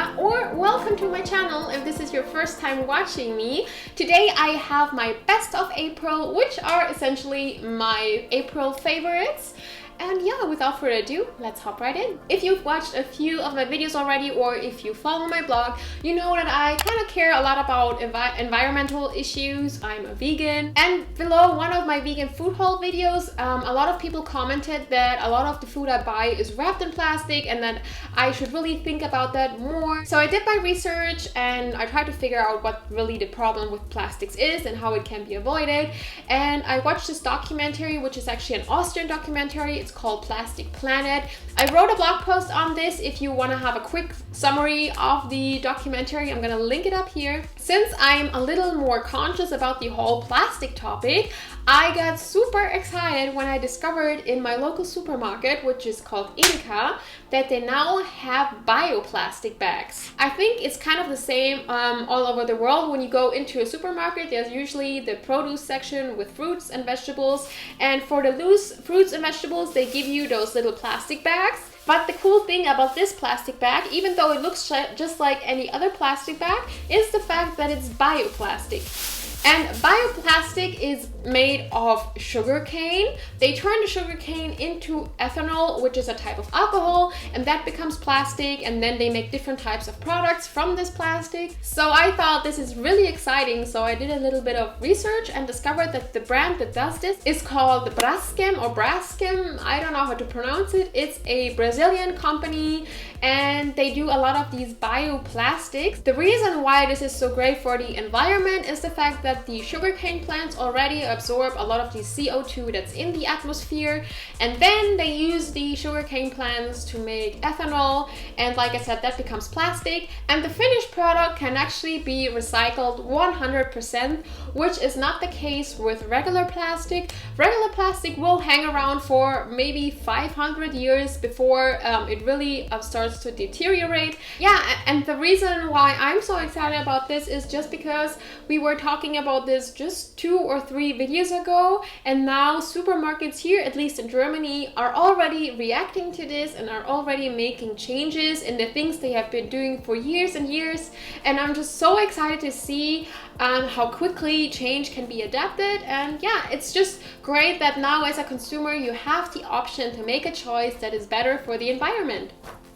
Monica, or welcome to my channel if this is your first time watching me. Today I have my best of April, which are essentially my April favorites. And yeah, without further ado, let's hop right in. If you've watched a few of my videos already, or if you follow my blog, you know that I kind of care a lot about environmental issues. I'm a vegan. And below one of my vegan food haul videos, a lot of people commented that a lot of the food I buy is wrapped in plastic and that I should really think about that more. So I did my research and I tried to figure out what really the problem with plastics is and how it can be avoided. And I watched this documentary, which is actually an Austrian documentary. It's called Plastic Planet. I wrote a blog post on this if you want to have a quick summary of the documentary. I'm gonna link it up here. Since I'm a little more conscious about the whole plastic topic, I got super excited when I discovered in my local supermarket, which is called Edeka, that they now have bioplastic bags. I think it's kind of the same all over the world. When you go into a supermarket, there's usually the produce section with fruits and vegetables, and for the loose fruits and vegetables, they give you those little plastic bags. But the cool thing about this plastic bag, even though it looks just like any other plastic bag, is the fact that it's bioplastic. And bioplastic is made of sugarcane. They turn the sugarcane into ethanol, which is a type of alcohol, and that becomes plastic, and then they make different types of products from this plastic. So I thought this is really exciting, so I did a little bit of research and discovered that the brand that does this is called Braskem or Braskem. I don't know how to pronounce it. It's a Brazilian company and they do a lot of these bioplastics. The reason why this is so great for the environment is the fact that the sugarcane plants already absorb a lot of the CO2 that's in the atmosphere, and then they use the sugarcane plants to make ethanol, and like I said, that becomes plastic, and the finished product can actually be recycled 100%, which is not the case with regular plastic. Regular plastic will hang around for maybe 500 years before it really starts to deteriorate. Yeah, and the reason why I'm so excited about this is just because we were talking about this just 2 or 3 videos ago, and now supermarkets here, at least in Germany, are already reacting to this and are already making changes in the things they have been doing for years and years. And I'm just so excited to see how quickly change can be adapted. And yeah, it's just great that now as a consumer you have the option to make a choice that is better for the environment.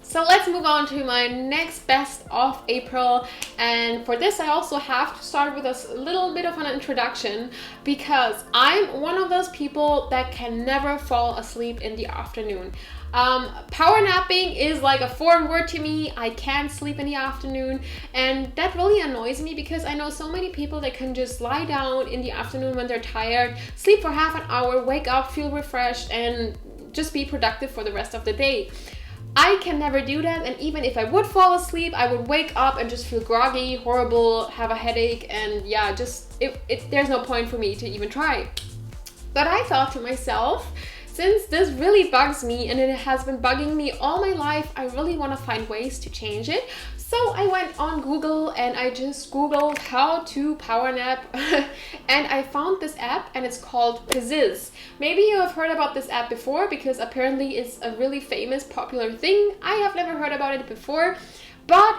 So let's move on to my next best of April, and for this I also have to start with a little bit of an introduction, because I'm one of those people that can never fall asleep in the afternoon. Power napping is like a foreign word to me. I can't sleep in the afternoon, and that really annoys me because I know so many people that can just lie down in the afternoon when they're tired, sleep for half an hour, wake up, feel refreshed, and just be productive for the rest of the day. I can never do that, and even if I would fall asleep, I would wake up and just feel groggy, horrible, have a headache, and yeah, just there's no point for me to even try. But I thought to myself, since this really bugs me and it has been bugging me all my life, I really want to find ways to change it. So I went on Google and I just Googled how to power nap and I found this app, and it's called SMOOTHIES. Maybe you have heard about this app before because apparently it's a really famous, popular thing. I have never heard about it before, but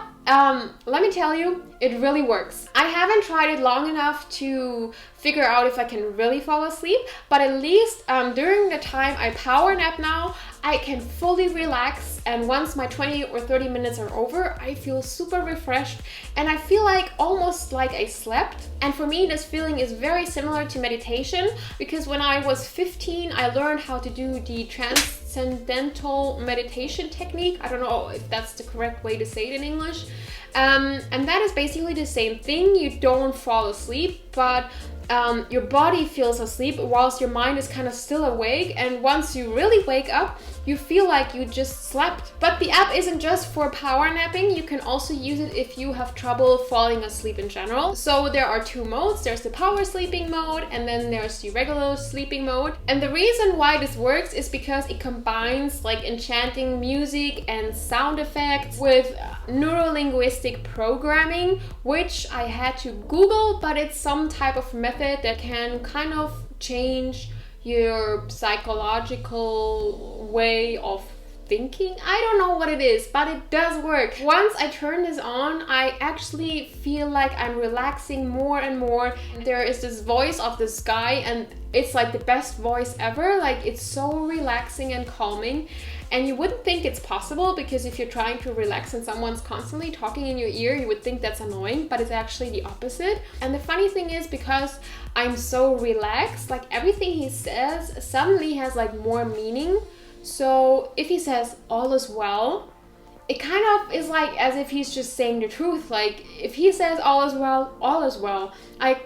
let me tell you, it really works. I haven't tried it long enough to figure out if I can really fall asleep, but at least during the time I power nap now, I can fully relax, and once my 20 or 30 minutes are over, I feel super refreshed and I feel like almost like I slept. And for me, this feeling is very similar to meditation, because when I was 15, I learned how to do the transcendental meditation technique. I don't know if that's the correct way to say it in English. And that is basically the same thing. You don't fall asleep, but your body feels asleep whilst your mind is kind of still awake, and once you really wake up, you feel like you just slept. But the app isn't just for power napping. You can also use it if you have trouble falling asleep in general. So there are 2 modes. There's the power sleeping mode, and then there's the regular sleeping mode. And the reason why this works is because it combines like enchanting music and sound effects with neurolinguistic programming, which I had to Google, but it's some type of method that can kind of change your psychological way of thinking. I don't know what it is, but it does work. Once I turn this on, I actually feel like I'm relaxing more and more. There is this voice of this guy, and it's like the best voice ever. Like, it's so relaxing and calming. And you wouldn't think it's possible, because if you're trying to relax and someone's constantly talking in your ear, you would think that's annoying, but it's actually the opposite. And the funny thing is, because I'm so relaxed, like everything he says suddenly has like more meaning. So if he says all is well, it kind of is like as if he's just saying the truth. Like if he says all is well, all is well. I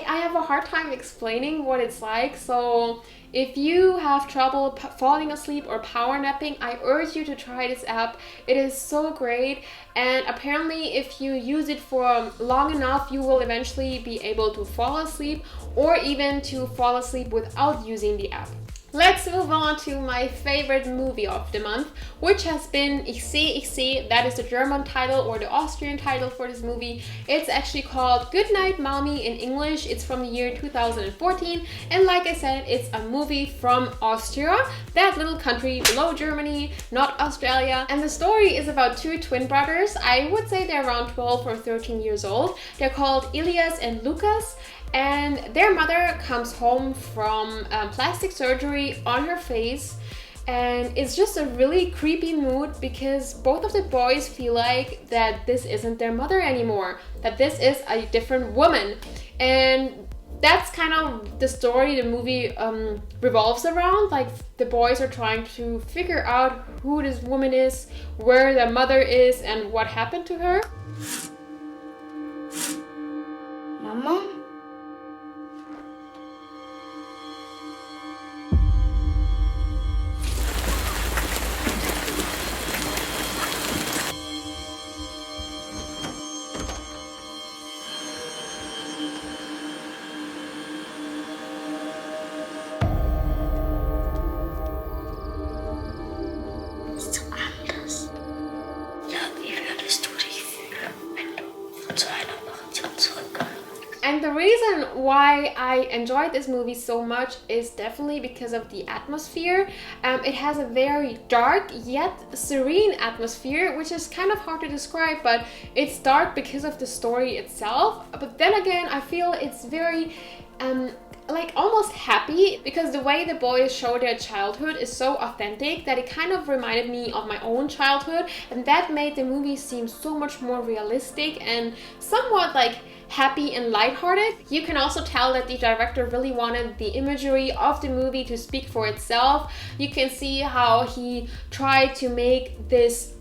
have a hard time explaining what it's like. So if you have trouble falling asleep or power napping, I urge you to try this app. It is so great, and apparently if you use it for long enough, you will eventually be able to fall asleep, or even to fall asleep without using the app. Let's move on to my favorite movie of the month, which has been Ich sehe, that is the German title or the Austrian title for this movie. It's actually called Good Night Mommy in English. It's from the year 2014, and like I said, it's a movie from Austria, that little country below Germany, not Australia. And the story is about two twin brothers. I would say they're around 12 or 13 years old. They're called Elias and Lucas. And their mother comes home from plastic surgery on her face, and it's just a really creepy mood, because both of the boys feel like that this isn't their mother anymore, that this is a different woman. And that's kind of the story the movie revolves around. Like, the boys are trying to figure out who this woman is, where their mother is, and what happened to her. Mama? And the reason why I enjoyed this movie so much is definitely because of the atmosphere. It has a very dark yet serene atmosphere, which is kind of hard to describe, but it's dark because of the story itself. But then again, I feel it's very like almost happy, because the way the boys show their childhood is so authentic that it kind of reminded me of my own childhood, and that made the movie seem so much more realistic and somewhat like happy and lighthearted. You can also tell that the director really wanted the imagery of the movie to speak for itself. You can see how he tried to make this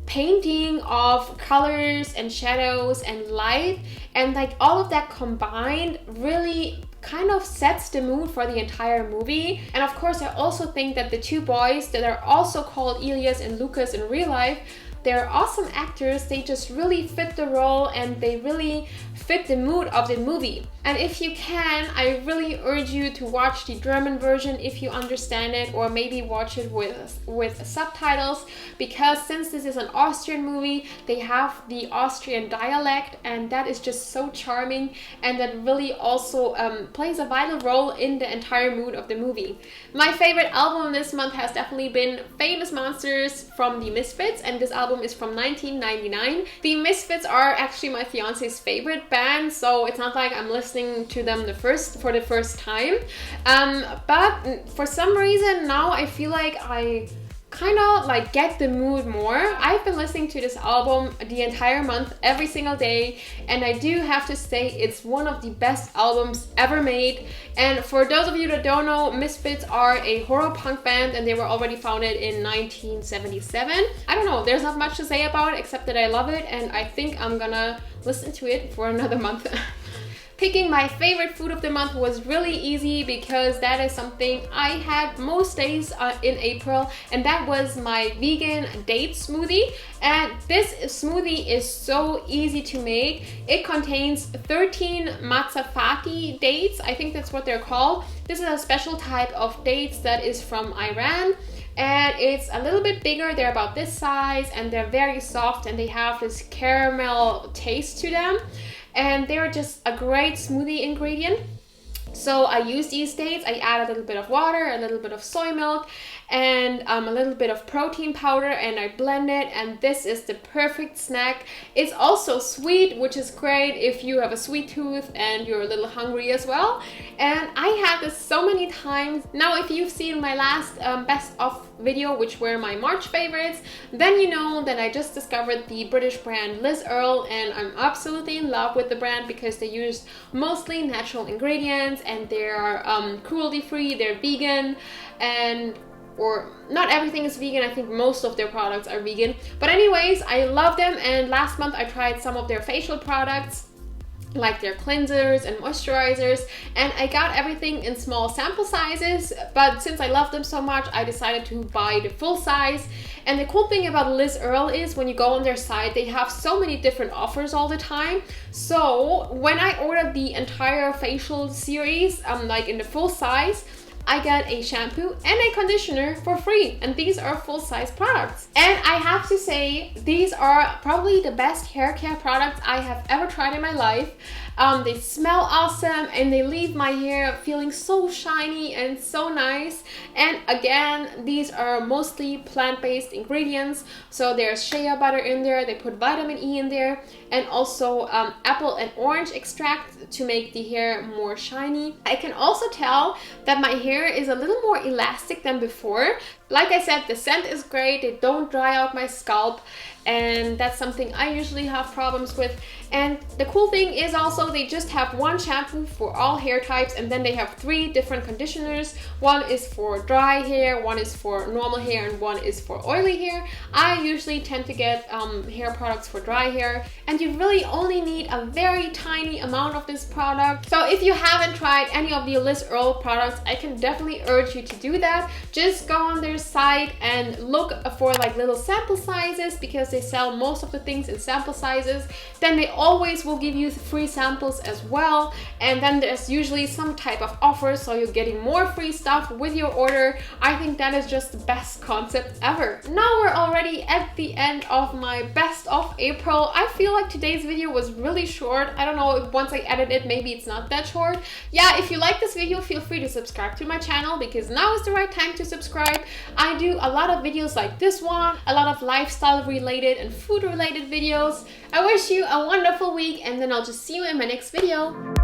painting of colors and shadows and light, and like all of that combined really kind of sets the mood for the entire movie. And of course, I also think that the two boys that are also called Elias and Lucas in real life, they're awesome actors. They just really fit the role, and they really fit the mood of the movie. And if you can, I really urge you to watch the German version if you understand it, or maybe watch it with subtitles, because since this is an Austrian movie, they have the Austrian dialect, and that is just so charming, and that really also plays a vital role in the entire mood of the movie. My favorite album this month has definitely been Famous Monsters from the Misfits, and this album is from 1999. The Misfits are actually my fiance's favorite band, so it's not like I'm listening to them for the first time. But for some reason now I feel like I kind of like get the mood more. I've been listening to this album the entire month, every single day, and I do have to say it's one of the best albums ever made. And for those of you that don't know, Misfits are a horror punk band, and they were already founded in 1977. I don't know, there's not much to say about it except that I love it, and I think I'm gonna listen to it for another month. Picking my favorite food of the month was really easy, because that is something I had most days in April, and that was my vegan date smoothie. And this smoothie is so easy to make. It contains 13 mazzafati dates, I think that's what they're called. This is a special type of dates that is from Iran, and it's a little bit bigger. They're about this size, and they're very soft, and they have this caramel taste to them. And they're just a great smoothie ingredient. So I use these dates, I add a little bit of water, a little bit of soy milk, and a little bit of protein powder, and I blend it, and this is the perfect snack. It's also sweet, which is great if you have a sweet tooth and you're a little hungry as well. And I had this so many times. Now, if you've seen my last best of video, which were my March favorites, then you know that I just discovered the British brand Liz Earle, and I'm absolutely in love with the brand because they use mostly natural ingredients, and they're cruelty free, they're vegan, or not everything is vegan. I think most of their products are vegan, but anyways, I love them. And last month I tried some of their facial products, like their cleansers and moisturizers, and I got everything in small sample sizes, but since I love them so much, I decided to buy the full size. And the cool thing about Liz Earle is when you go on their site, they have so many different offers all the time. So when I ordered the entire facial series, like in the full size, I get a shampoo and a conditioner for free, and these are full-size products. And I have to say, these are probably the best hair care products I have ever tried in my life. They smell awesome, and they leave my hair feeling so shiny and so nice. And again, these are mostly plant-based ingredients, so there's shea butter in there, they put vitamin E in there, and also apple and orange extract to make the hair more shiny. I can also tell that my hair is a little more elastic than before. Like I said, the scent is great, they don't dry out my scalp, and that's something I usually have problems with. And the cool thing is also they just have one shampoo for all hair types, and then they have 3 different conditioners. One is for dry hair, one is for normal hair, and one is for oily hair. I usually tend to get hair products for dry hair, and you really only need a very tiny amount of this product. So if you haven't tried any of the Liz Earle products, I can definitely urge you to do that. Just go on their site and look for like little sample sizes, because they sell most of the things in sample sizes. Then they always will give you free samples as well, and then there's usually some type of offer, so you're getting more free stuff with your order. I think that is just the best concept ever. Now we're already at the end of my best of April. I feel like today's video was really short. I don't know if once I edit it, maybe it's not that short. Yeah, if you like this video, feel free to subscribe to my channel, because now is the right time to subscribe. I do a lot of videos like this one, a lot of lifestyle related and food related videos. I wish you a wonderful week, and then I'll just see you in my next video.